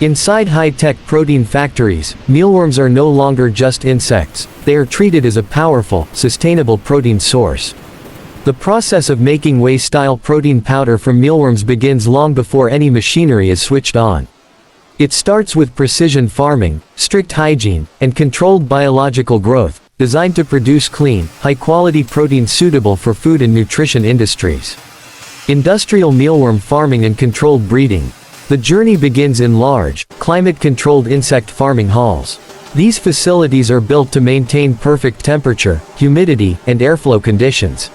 Inside high-tech protein factories, mealworms are no longer just insects, they are treated as a powerful, sustainable protein source. The process of making whey-style protein powder from mealworms begins long before any machinery is switched on. It starts with precision farming, strict hygiene, and controlled biological growth, designed to produce clean, high-quality protein suitable for food and nutrition industries. Industrial mealworm farming and controlled breeding. The journey begins in large, climate-controlled insect farming halls. These facilities are built to maintain perfect temperature, humidity, and airflow conditions.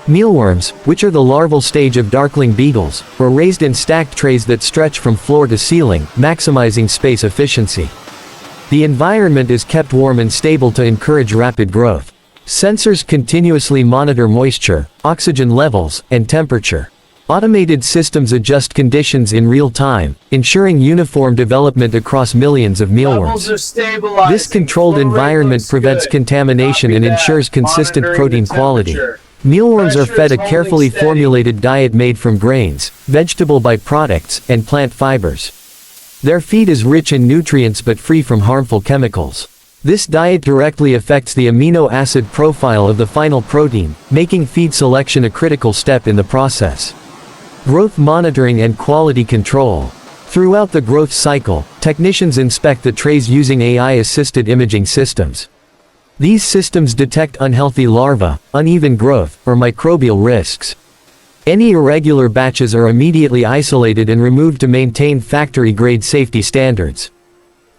Mealworms, which are the larval stage of darkling beetles, are raised in stacked trays that stretch from floor to ceiling, maximizing space efficiency. The environment is kept warm and stable to encourage rapid growth. Sensors continuously monitor moisture, oxygen levels, and temperature. Automated systems adjust conditions in real time, ensuring uniform development across millions of mealworms. This controlled environment prevents contamination and ensures consistent protein quality. Mealworms are fed a carefully formulated diet made from grains, vegetable byproducts, and plant fibers. Their feed is rich in nutrients but free from harmful chemicals. This diet directly affects the amino acid profile of the final protein, making feed selection a critical step in the process. Growth monitoring and quality control. Throughout the growth cycle, technicians inspect the trays using AI-assisted imaging systems. These systems detect unhealthy larvae, uneven growth, or microbial risks. Any irregular batches are immediately isolated and removed to maintain factory-grade safety standards.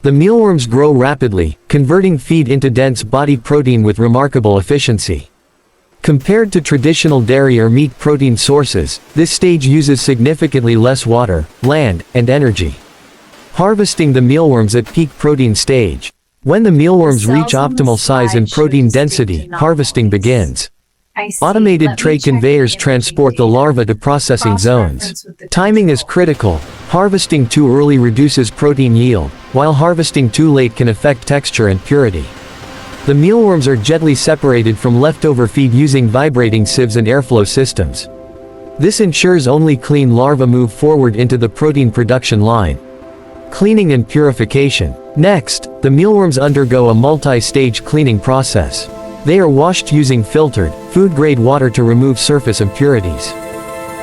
The mealworms grow rapidly, converting feed into dense body protein with remarkable efficiency. Compared to traditional dairy or meat protein sources, this stage uses significantly less water, land, and energy. Harvesting the mealworms at peak protein stage. When the mealworms reach optimal size and protein density, harvesting begins. Automated tray conveyors transport the larvae to processing zones. Timing is critical. Harvesting too early reduces protein yield, while harvesting too late can affect texture and purity. The mealworms are gently separated from leftover feed using vibrating sieves and airflow systems. This ensures only clean larvae move forward into the protein production line. Cleaning and purification. Next, the mealworms undergo a multi-stage cleaning process. They are washed using filtered, food-grade water to remove surface impurities.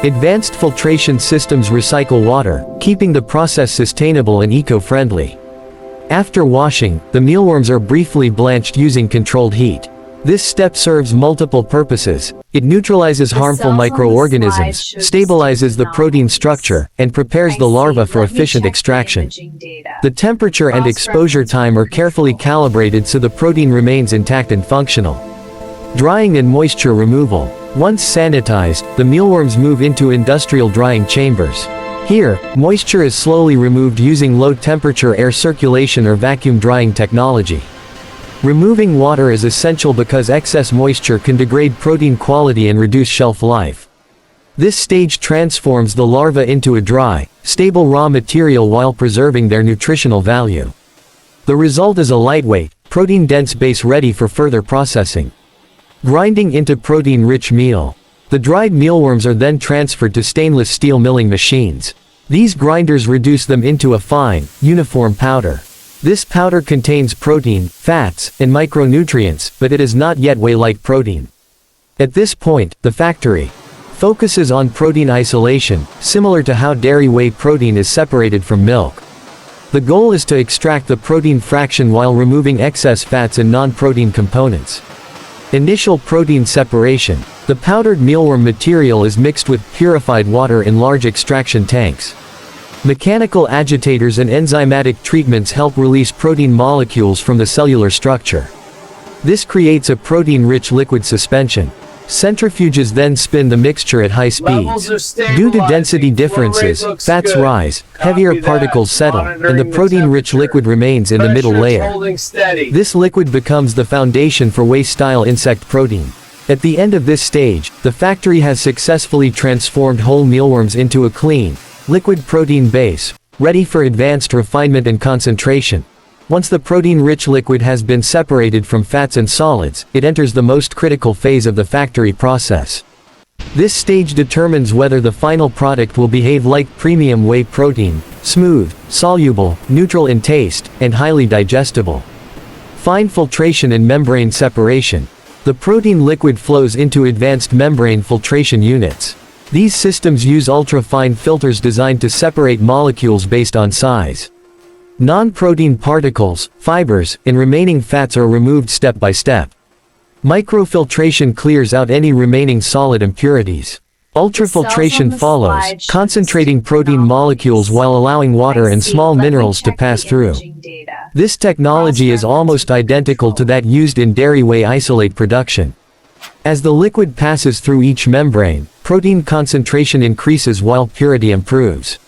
Advanced filtration systems recycle water, keeping the process sustainable and eco-friendly. After washing, the mealworms are briefly blanched using controlled heat. This step serves multiple purposes. It neutralizes harmful microorganisms, stabilizes the protein structure, and prepares the larva for efficient extraction. The temperature and exposure time are carefully calibrated so the protein remains intact and functional. Drying and moisture removal. Once sanitized, the mealworms move into industrial drying chambers. Here, moisture is slowly removed using low-temperature air circulation or vacuum drying technology. Removing water is essential because excess moisture can degrade protein quality and reduce shelf life. This stage transforms the larva into a dry, stable raw material while preserving their nutritional value. The result is a lightweight, protein-dense base ready for further processing. Grinding into protein-rich meal. The dried mealworms are then transferred to stainless steel milling machines. These grinders reduce them into a fine, uniform powder. This powder contains protein, fats, and micronutrients, but it is not yet whey-like protein. At this point, the factory focuses on protein isolation, similar to how dairy whey protein is separated from milk. The goal is to extract the protein fraction while removing excess fats and non-protein components. Initial protein separation. The powdered mealworm material is mixed with purified water in large extraction tanks. Mechanical agitators and enzymatic treatments help release protein molecules from the cellular structure. This creates a protein-rich liquid suspension. Centrifuges then spin the mixture at high speeds. Due to density differences, fats rise, heavier particles settle, and the protein-rich liquid remains in the middle layer. This liquid becomes the foundation for whey-style insect protein. At the end of this stage, the factory has successfully transformed whole mealworms into a clean, liquid protein base, ready for advanced refinement and concentration. Once the protein-rich liquid has been separated from fats and solids, it enters the most critical phase of the factory process. This stage determines whether the final product will behave like premium whey protein: smooth, soluble, neutral in taste, and highly digestible. Fine filtration and membrane separation. The protein liquid flows into advanced membrane filtration units. These systems use ultra-fine filters designed to separate molecules based on size. Non-protein particles, fibers, and remaining fats are removed step by step. Microfiltration clears out any remaining solid impurities. Ultrafiltration follows, concentrating protein molecules while allowing water and small minerals to pass through. This technology is almost identical to that used in dairy whey isolate production. As the liquid passes through each membrane, protein concentration increases while purity improves.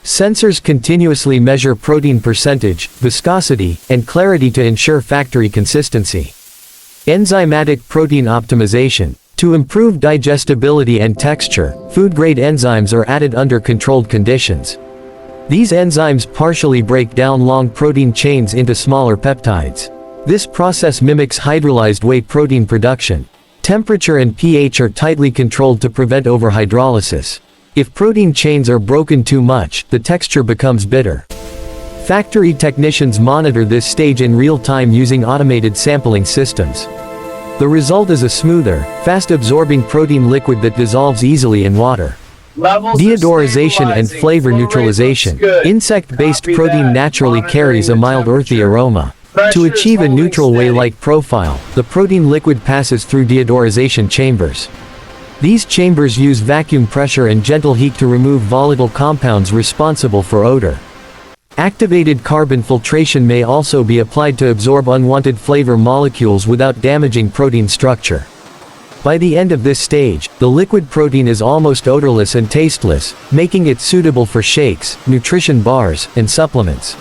Sensors continuously measure protein percentage, viscosity, and clarity to ensure factory consistency. Enzymatic protein optimization. To improve digestibility and texture, food-grade enzymes are added under controlled conditions. These enzymes partially break down long protein chains into smaller peptides. This process mimics hydrolyzed whey protein production. Temperature and pH are tightly controlled to prevent overhydrolysis. If protein chains are broken too much, the texture becomes bitter. Factory technicians monitor this stage in real time using automated sampling systems. The result is a smoother, fast-absorbing protein liquid that dissolves easily in water. Deodorization and flavor neutralization. Insect-based protein naturally carries a mild earthy aroma. To achieve a neutral whey-like profile, the protein liquid passes through deodorization chambers. These chambers use vacuum pressure and gentle heat to remove volatile compounds responsible for odor. Activated carbon filtration may also be applied to absorb unwanted flavor molecules without damaging protein structure. By the end of this stage, the liquid protein is almost odorless and tasteless, making it suitable for shakes, nutrition bars, and supplements.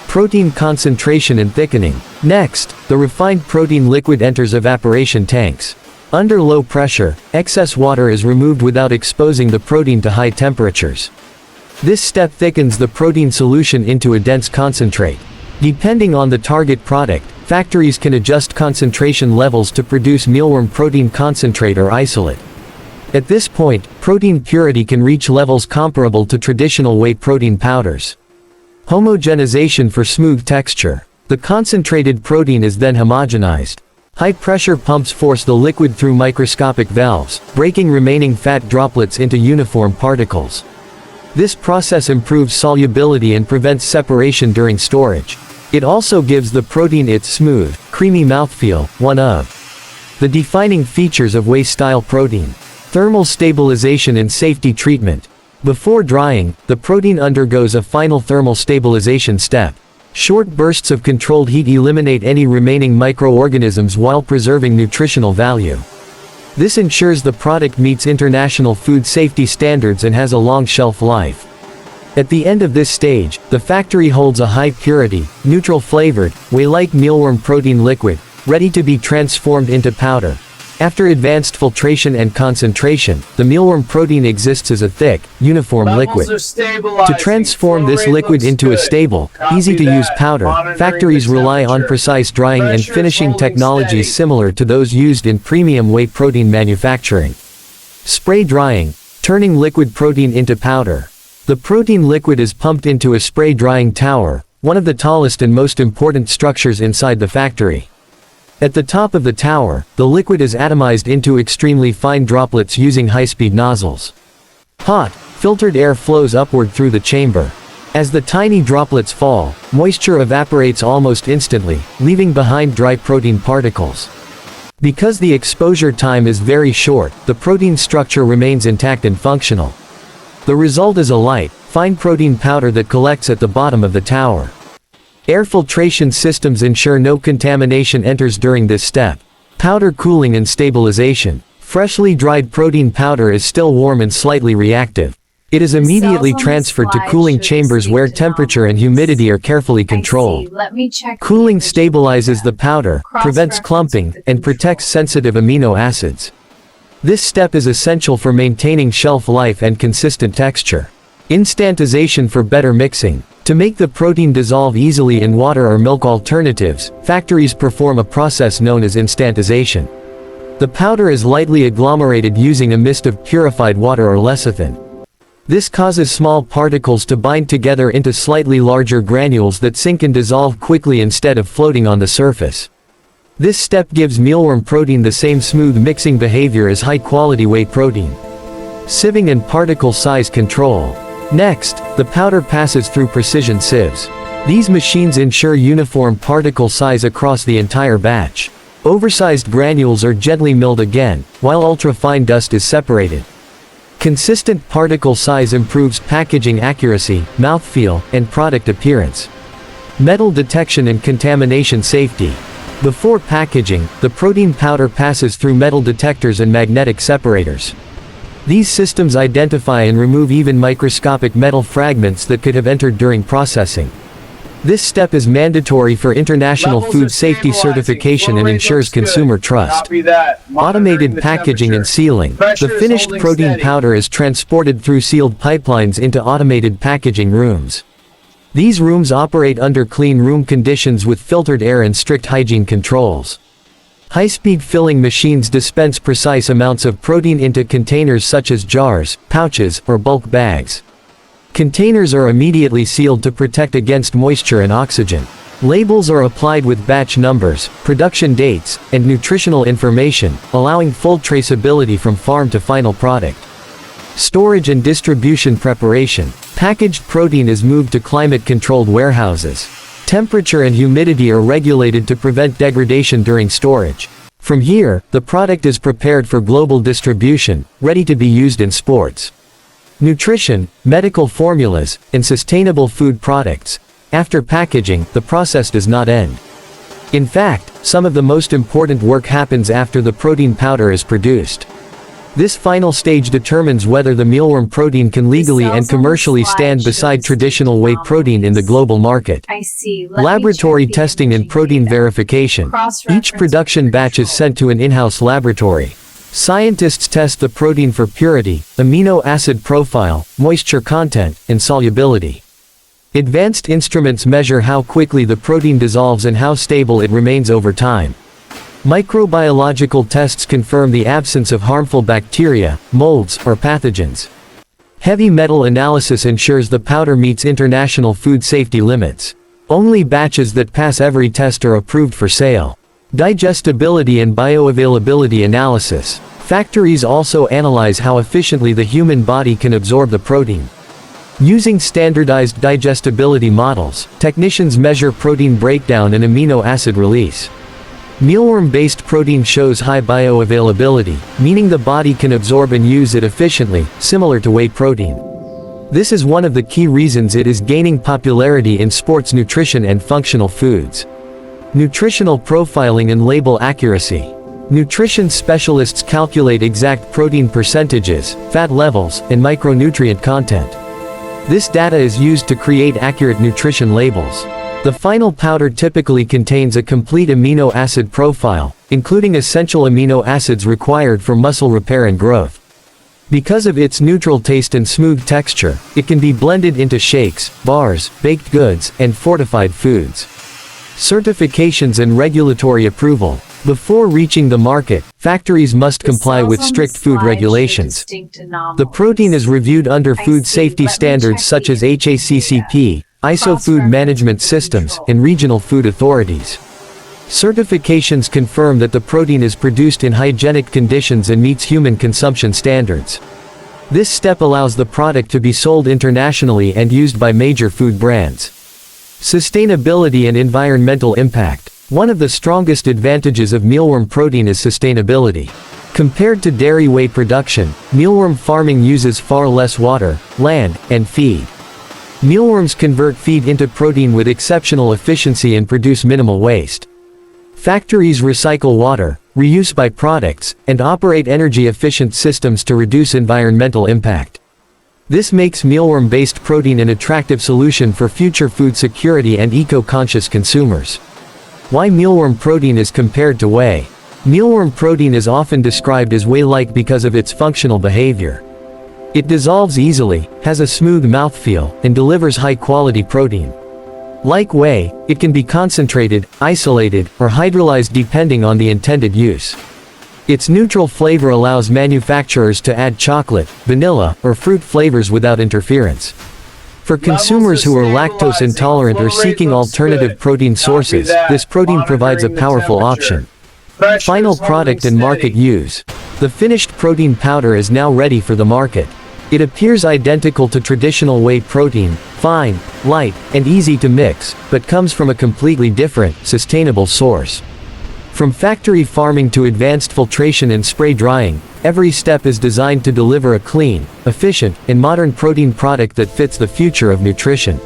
Protein concentration and thickening. Next, the refined protein liquid enters evaporation tanks. Under low pressure, excess water is removed without exposing the protein to high temperatures. This step thickens the protein solution into a dense concentrate. Depending on the target product, factories can adjust concentration levels to produce mealworm protein concentrate or isolate. At this point, protein purity can reach levels comparable to traditional whey protein powders. Homogenization for smooth texture. The concentrated protein is then homogenized. High-pressure pumps force the liquid through microscopic valves, breaking remaining fat droplets into uniform particles. This process improves solubility and prevents separation during storage. It also gives the protein its smooth, creamy mouthfeel, one of the defining features of whey-style protein. Thermal stabilization and safety treatment. Before drying, the protein undergoes a final thermal stabilization step. Short bursts of controlled heat eliminate any remaining microorganisms while preserving nutritional value. This ensures the product meets international food safety standards and has a long shelf life. At the end of this stage, the factory holds a high purity, neutral flavored, whey-like mealworm protein liquid, ready to be transformed into powder. After advanced filtration and concentration, the mealworm protein exists as a thick, uniform liquid. To transform this liquid into a stable, easy-to-use powder, factories rely on precise drying and finishing technologies similar to those used in premium whey protein manufacturing. Spray drying, turning liquid protein into powder. The protein liquid is pumped into a spray drying tower, one of the tallest and most important structures inside the factory. At the top of the tower, the liquid is atomized into extremely fine droplets using high-speed nozzles. Hot, filtered air flows upward through the chamber. As the tiny droplets fall, moisture evaporates almost instantly, leaving behind dry protein particles. Because the exposure time is very short, the protein structure remains intact and functional. The result is a light, fine protein powder that collects at the bottom of the tower. Air filtration systems ensure no contamination enters during this step. Powder cooling and stabilization. Freshly dried protein powder is still warm and slightly reactive. It is immediately transferred to cooling chambers where temperature and humidity are carefully controlled. Cooling stabilizes the powder, prevents clumping, and protects sensitive amino acids. This step is essential for maintaining shelf life and consistent texture. Instantization for better mixing. To make the protein dissolve easily in water or milk alternatives, factories perform a process known as instantization. The powder is lightly agglomerated using a mist of purified water or lecithin. This causes small particles to bind together into slightly larger granules that sink and dissolve quickly instead of floating on the surface. This step gives mealworm protein the same smooth mixing behavior as high-quality whey protein. Sieving and particle size control. Next, the powder passes through precision sieves. These machines ensure uniform particle size across the entire batch. Oversized granules are gently milled again, while ultra-fine dust is separated. Consistent particle size improves packaging accuracy, mouthfeel, and product appearance. Metal detection and contamination safety. Before packaging, the protein powder passes through metal detectors and magnetic separators. These systems identify and remove even microscopic metal fragments that could have entered during processing. This step is mandatory for international food safety certification and ensures consumer trust. Automated packaging and sealing. The finished protein powder is transported through sealed pipelines into automated packaging rooms. These rooms operate under clean room conditions with filtered air and strict hygiene controls. High-speed filling machines dispense precise amounts of protein into containers such as jars, pouches, or bulk bags. Containers are immediately sealed to protect against moisture and oxygen. Labels are applied with batch numbers, production dates, and nutritional information, allowing full traceability from farm to final product. Storage and distribution preparation. Packaged protein is moved to climate-controlled warehouses. Temperature and humidity are regulated to prevent degradation during storage. From here, the product is prepared for global distribution, ready to be used in sports. Nutrition, medical formulas, and sustainable food products. After packaging, the process does not end. In fact, some of the most important work happens after the protein powder is produced. This final stage determines whether the mealworm protein can legally and commercially stand beside traditional whey protein in the global market. Laboratory testing and protein verification. Each production batch is sent to an in-house laboratory. Scientists test the protein for purity, amino acid profile, moisture content, and solubility. Advanced instruments measure how quickly the protein dissolves and how stable it remains over time. Microbiological tests confirm the absence of harmful bacteria, molds, or pathogens. Heavy metal analysis ensures the powder meets international food safety limits. Only batches that pass every test are approved for sale. Digestibility and bioavailability analysis. Factories also analyze how efficiently the human body can absorb the protein. Using standardized digestibility models, technicians measure protein breakdown and amino acid release. Mealworm-based protein shows high bioavailability, meaning the body can absorb and use it efficiently, similar to whey protein. This is one of the key reasons it is gaining popularity in sports nutrition and functional foods. Nutritional profiling and label accuracy. Nutrition specialists calculate exact protein percentages, fat levels, and micronutrient content. This data is used to create accurate nutrition labels. The final powder typically contains a complete amino acid profile, including essential amino acids required for muscle repair and growth. Because of its neutral taste and smooth texture, it can be blended into shakes, bars, baked goods, and fortified foods. Certifications and regulatory approval. Before reaching the market, factories must comply with strict food regulations. The protein is reviewed under food safety standards such as HACCP, ISO food management systems, and regional food authorities. Certifications confirm that the protein is produced in hygienic conditions and meets human consumption standards. This step allows the product to be sold internationally and used by major food brands. Sustainability and environmental impact. One of the strongest advantages of mealworm protein is sustainability. Compared to dairy whey production, mealworm farming uses far less water, land, and feed. Mealworms convert feed into protein with exceptional efficiency and produce minimal waste. Factories recycle water, reuse byproducts, and operate energy-efficient systems to reduce environmental impact. This makes mealworm-based protein an attractive solution for future food security and eco-conscious consumers. Why mealworm protein is compared to whey? Mealworm protein is often described as whey-like because of its functional behavior. It dissolves easily, has a smooth mouthfeel, and delivers high-quality protein. Like whey, it can be concentrated, isolated, or hydrolyzed depending on the intended use. Its neutral flavor allows manufacturers to add chocolate, vanilla, or fruit flavors without interference. For consumers who are lactose intolerant or seeking alternative protein sources, this protein provides a powerful option. Final product and market use. The finished protein powder is now ready for the market. It appears identical to traditional whey protein, fine, light, and easy to mix, but comes from a completely different, sustainable source. From factory farming to advanced filtration and spray drying, every step is designed to deliver a clean, efficient, and modern protein product that fits the future of nutrition.